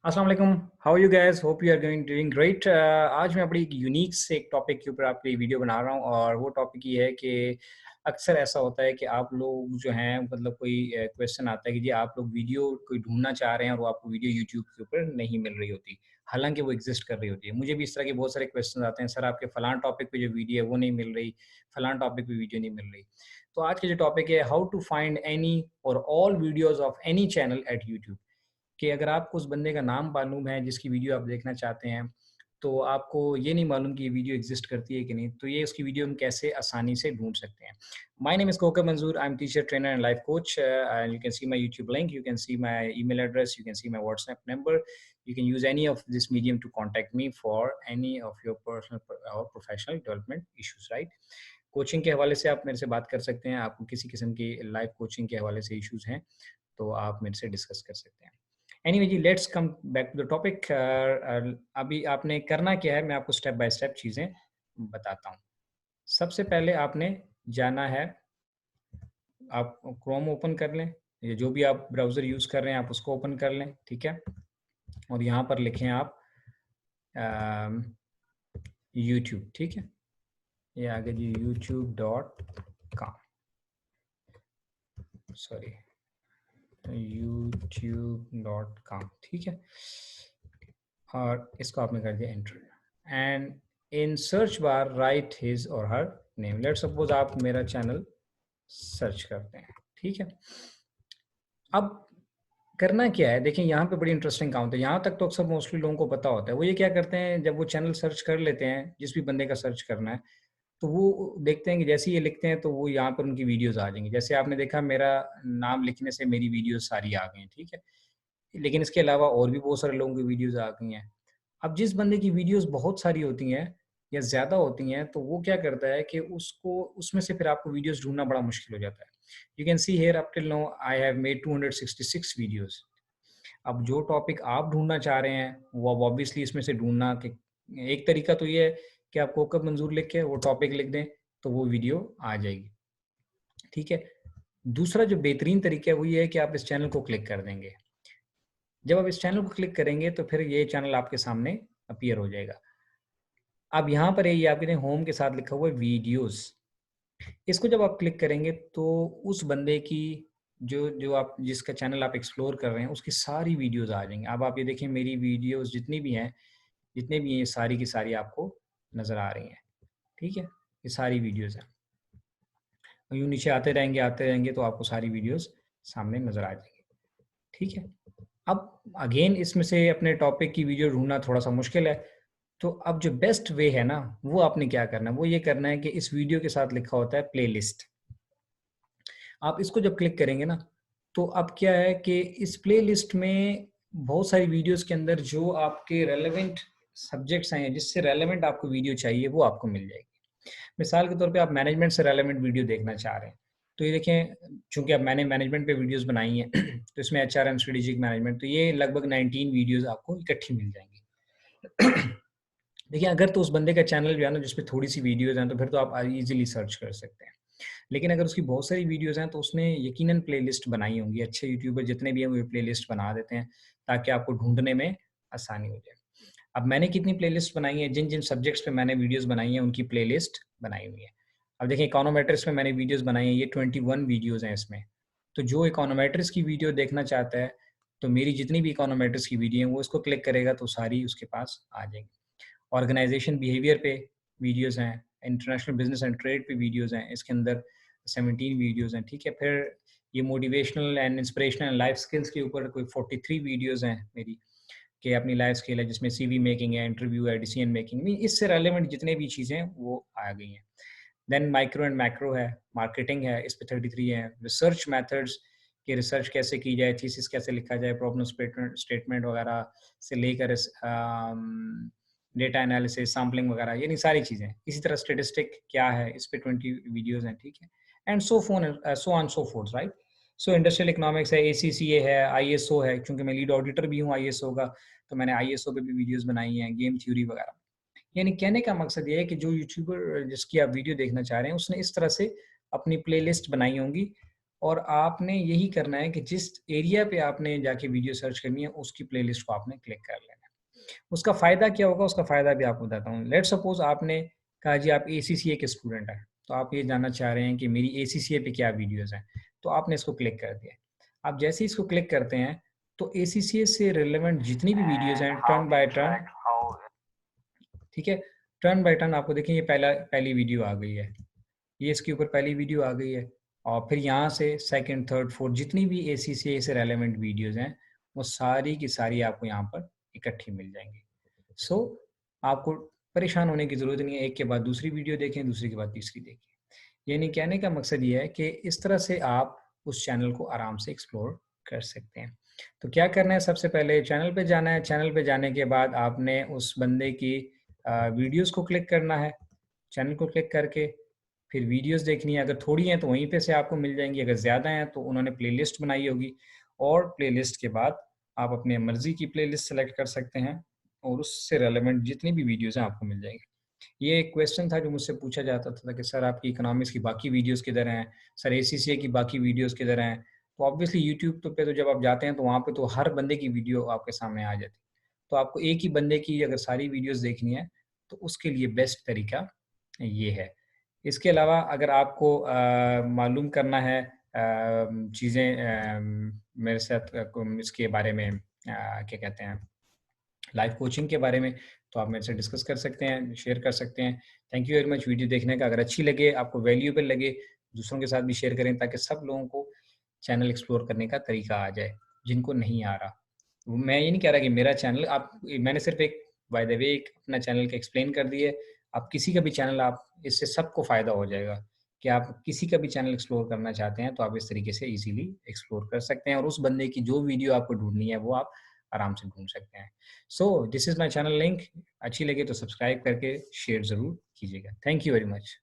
अस्सलाम वालेकुम, how are you guys? Hope you are doing great. आज मैं बड़ी यूनिक से एक टॉपिक के ऊपर आपके लिए वीडियो बना रहा हूँ और वो टॉपिक ये है कि अक्सर ऐसा होता है कि आप लोग जो हैं मतलब कोई क्वेश्चन आता है कि जी आप लोग वीडियो कोई ढूँढना चाह रहे हैं और वो आपको वीडियो यूट्यूब के ऊपर नहीं मिल रही होती, हालाँकि वो एग्ज़िस्ट कर रही होती है। मुझे भी इस तरह के बहुत सारे क्वेश्चन आते हैं, सर आपके फलाँ टॉपिक पे जो वीडियो है वो नहीं मिल रही, फलाँ टॉपिक पे वीडियो नहीं मिल रही। तो आज का जो टॉपिक है हाउ टू फाइंड एनी और all videos of any channel at YouTube. कि अगर आपको उस बंदे का नाम मालूम है जिसकी वीडियो आप देखना चाहते हैं, तो आपको ये नहीं मालूम कि ये वीडियो एग्ज़िस्ट करती है कि नहीं, तो ये उसकी वीडियो हम कैसे आसानी से ढूँढ सकते हैं। माय नेम इज़ कोकब मंज़ूर, I am teacher, trainer and life coach and you can see my YouTube link, you can see my email address, you can see my WhatsApp number, you can use any of this medium to contact me for any of your personal or professional development issues, right? Coaching के हवाले से आप मेरे से बात कर सकते हैं, आपको किसी किस्म की लाइव कोचिंग के हवाले से इश्यूज़ हैं, तो आप मेरे से डिस्कस कर सकते हैं। एनीवे जी, let's come back to the topic. अभी आपने करना क्या है, मैं आपको स्टेप बाय स्टेप चीज़ें बताता हूँ। सबसे पहले आपने जाना है, आप क्रोम ओपन कर लें, या जो भी आप ब्राउज़र यूज़ कर रहे हैं आप उसको ओपन कर लें, ठीक है? और यहाँ पर लिखें आप अम, यूट्यूब, ठीक है? ये आ गया जी youtube.com, सॉरी, youtube.com, ठीक है? और इसको आपने कर दिया enter and in search bar right his और हर नेम। लेट्स सपोज आप मेरा चैनल सर्च करते हैं, ठीक है? अब करना क्या है, देखिए यहाँ पे बड़ी इंटरेस्टिंग काम होता है। यहाँ तक तो अक्सर मोस्टली लोगों को पता होता है। वो ये क्या करते हैं, जब वो चैनल सर्च कर लेते हैं, जिस भी बंदे का सर्च करना है, तो वो देखते हैं कि जैसे ही ये लिखते हैं तो वो यहाँ पर उनकी वीडियोज़ आ जाएँगी। जैसे आपने देखा मेरा नाम लिखने से मेरी वीडियोज़ सारी आ गई हैं, ठीक है? लेकिन इसके अलावा और भी बहुत सारे लोगों की वीडियोज़ आ गई हैं। अब जिस बंदे की वीडियोज़ बहुत सारी होती हैं या ज़्यादा होती हैं, तो वो क्या करता है कि उसको उसमें से फिर आपको वीडियोज़ ढूँढना बड़ा मुश्किल हो जाता है। You can see here up till now I have made 266 videos. अब जो टॉपिक आप ढूँढना चाह रहे हैं, वो अब ऑब्वियसली इसमें से ढूँढना कि एक तरीका तो ये है कि आप कोकब मंज़ूर लिख के वो टॉपिक लिख दें, तो वो वीडियो आ जाएगी, ठीक है? दूसरा जो बेहतरीन तरीका है, वो ये है कि आप इस चैनल को क्लिक कर देंगे। जब आप इस चैनल को क्लिक करेंगे, तो फिर ये चैनल आपके सामने अपीयर हो जाएगा। अब यहाँ पर ये आपके होम के साथ लिखा हुआ है वीडियोज़। इसको जब आप क्लिक करेंगे तो उस बंदे की जो जो आप जिसका चैनल आप एक्सप्लोर कर रहे हैं, उसकी सारी वीडियोज़ आ जाएँगी। अब आप ये देखें मेरी वीडियोज़ जितनी भी हैं, ये सारी की सारी आपको नज़र आ रही हैं। ठीक है? ये सारी वीडियोज़ हैं। यूँ नीचे आते रहेंगे तो आपको सारी वीडियोज़ सामने नज़र आ जाएँगी। ठीक है? अब अगेन इसमें से अपने टॉपिक की वीडियो ढूँढना थोड़ा-सा मुश्किल है। तो अब जो बेस्ट वे है ना, वो आपने क्या करना है, वो ये करना है कि इस वीडियो के साथ लिखा होता है प्लेलिस्ट। आप इसको जब क्लिक करेंगे ना, तो अब क्या है कि इस प्लेलिस्ट में बहुत सारी वीडियोज़ के अंदर जो आपके रेलेवेंट सब्जेक्ट्स हैं, जिससे रेलेवेंट आपको वीडियो चाहिए, वो आपको मिल जाएगी। मिसाल के तौर पे आप मैनेजमेंट से रेलेवेंट वीडियो देखना चाह रहे हैं, तो ये देखें, चूँकि अब मैंने मैनेजमेंट पे वीडियोज़ बनाई हैं, तो इसमें एचआरएम, स्ट्रेटेजिक मैनेजमेंट, तो ये लगभग 19 वीडियोज़ आपको इकट्ठी मिल जाएँगी। देखिए, अगर तो उस बंदे का चैनल जो है ना, जिसपे थोड़ी-सी वीडियोज़ हैं, तो फिर तो आप ईज़िली सर्च कर सकते हैं। लेकिन अगर उसकी बहुत सारी वीडियोज़ हैं, तो उसने यकीनन प्लेलिस्ट बनाई होंगी। अच्छे यूट्यूबर जितने भी हैं, वो प्लेलिस्ट बना देते हैं, ताकि आपको ढूँढने में आसानी हो जाए। अब मैंने कितनी प्लेलिस्ट बनाई है, जिन-जिन सब्जेक्ट्स पे मैंने वीडियोज़ बनाई हैं, उनकी प्लेलिस्ट बनाई हुई है। अब देखिए, इकोनोमेट्रिक्स में मैंने वीडियोज़ बनाई हैं, ये 21 वीडियोज़ हैं इसमें। तो जो इकोनोमेट्रिक्स की वीडियो देखना चाहता है, तो मेरी जितनी भी इकोनोमेट्रिक्स की वीडियो हैं, वो इसको क्लिक करेगा, तो सारी उसके पास आ जाएँगी। ऑर्गेनाइज़ेशन बिहेवियर पे वीडियोज़ हैं, इंटरनेशनल बिज़नेस एंड ट्रेड पे वीडियोज़ हैं, इसके अंदर 17 वीडियोज़ हैं, ठीक है? फिर ये motivational and inspirational life skills के ऊपर कोई 43 वीडियोज़ हैं मेरी, कि अपनी लाइफ स्किल है, जिसमें सीवी मेकिंग है, इंटरव्यू है, डिसीजन मेकिंग में, इससे रेलेवेंट जितने भी चीज़ें हैं, वो आ गई हैं। देन माइक्रो एंड मैक्रो है, मार्केटिंग है, इस पे 33 है, रिसर्च मेथड्स कि रिसर्च कैसे की जाए, थीसिस कैसे लिखा जाए, प्रॉब्लम स्टेटमेंट स्टेटमेंट वगैरह से लेकर डेटा एनालिसिस, सैंपलिंग वगैरह, यानी सारी चीज़ें। इसी तरह स्टैटिस्टिक क्या है, इस पे 20 वीडियोज़ हैं, ठीक है? And so on so fourth, right? So industrial economics है, एसीसीए है, आईएसओ है, क्योंकि मैं लीड ऑडिटर भी हूँ आईएसओ का, तो मैंने आईएसओ पे भी वीडियोज़ बनाई हैं, गेम थ्योरी वगैरह। यानी कहने का मकसद ये है कि जो यूट्यूबर जिसकी आप वीडियो देखना चाह रहे हैं, उसने इस तरह से अपनी प्लेलिस्ट बनाई होंगी, और आपने यही करना है कि जिस एरिया पे आपने जाके वीडियो सर्च करनी है, उसकी प्लेलिस्ट को आपने क्लिक कर लेना है। उसका फ़ायदा क्या होगा, उसका फ़ायदा भी आपको बताता हूँ। लेट्स सपोज़ आपने कहा जी आप एसीसीए के स्टूडेंट हैं, तो आप ये जानना चाह रहे हैं कि मेरी एसीसीए पे क्या वीडियोज़ हैं, तो आपने इसको क्लिक कर दिया। आप जैसे ही इसको क्लिक करते हैं, तो एसीसीए से रिलेवेंट जितनी भी वीडियोज़ हैं, टर्न बाय टर्न, ठीक है? टर्न बाय टर्न आपको देखें ये पहली वीडियो आ गई है। ये इसके ऊपर पहली वीडियो आ गई है और फिर यहाँ से सेकंड, थर्ड, फोर्थ जितनी भी एसीसीए से रेलेवेंट वीडियोज़ हैं, वो सारी की सारी आपको यहाँ पर इकट्ठी मिल जाएँगी। सो आपको परेशान होने की ज़रूरत नहीं है, एक के बाद दूसरी वीडियो देखें, दूसरी के बाद तीसरी देखें। यानी कहने का मकसद ये है कि इस तरह से आप उस चैनल को आराम से एक्सप्लोर कर सकते हैं। तो क्या करना है, सबसे पहले चैनल पे जाना है, चैनल पे जाने के बाद आपने उस बंदे की वीडियोज़ को क्लिक करना है, चैनल को क्लिक करके फिर वीडियोज़ देखनी है, अगर थोड़ी हैं तो वहीं पे से आपको मिल जाएँगी, अगर ज़्यादा हैं तो उन्होंने प्लेलिस्ट बनाई होगी और प्लेलिस्ट के बाद आप अपने मर्ज़ी की प्लेलिस्ट सेलेक्ट कर सकते हैं और उससे रेलेवेंट जितनी भी वीडियोज़ हैं आपको मिल जाएँगी। ये एक क्वेश्चन था जो मुझसे पूछा जाता था कि सर आपकी इकोनॉमिक्स की बाकी वीडियोज़ किधर हैं? सर एसीसीए की बाकी वीडियोज़ किधर हैं? तो ऑब्वियसली यूट्यूब तो पे तो जब आप जाते हैं तो वहाँ पे तो हर बंदे की वीडियो आपके सामने आ जाती है। तो आपको एक ही बंदे की अगर सारी वीडियोज़ देखनी है, तो उसके लिए बेस्ट तरीका ये है। इसके अलावा अगर आपको मालूम करना है चीज़ें मेरे साथ इसके बारे में क्या कहते हैं लाइफ कोचिंग के बारे में, तो आप मेरे से डिस्कस कर सकते हैं, शेयर कर सकते हैं। Thank you very much video देखने का। अगर अच्छी लगे, आपको वैल्यूएबल लगे, दूसरों के साथ भी शेयर करें ताकि सब लोगों को चैनल एक्सप्लोर करने का तरीका आ जाए, जिनको नहीं आ रहा। मैं ये नहीं कह रहा कि मेरा चैनल आप मैंने सिर्फ़ एक बाय द वे एक अपना चैनल का एक्सप्लेन कर दिया है। आप किसी का भी चैनल आप इससे सबको फ़ायदा हो जाएगा कि आप किसी का भी चैनल एक्सप्लोर करना चाहते हैं, तो आप इस तरीके से ईज़िली एक्सप्लोर कर सकते हैं और उस बंदे की जो वीडियो आपको ढूँढनी है, वो आप आराम से ढूँढ सकते हैं। So this is my channel link. अच्छी लगे तो सब्सक्राइब करके शेयर ज़रूर कीजिएगा। Thank you very much.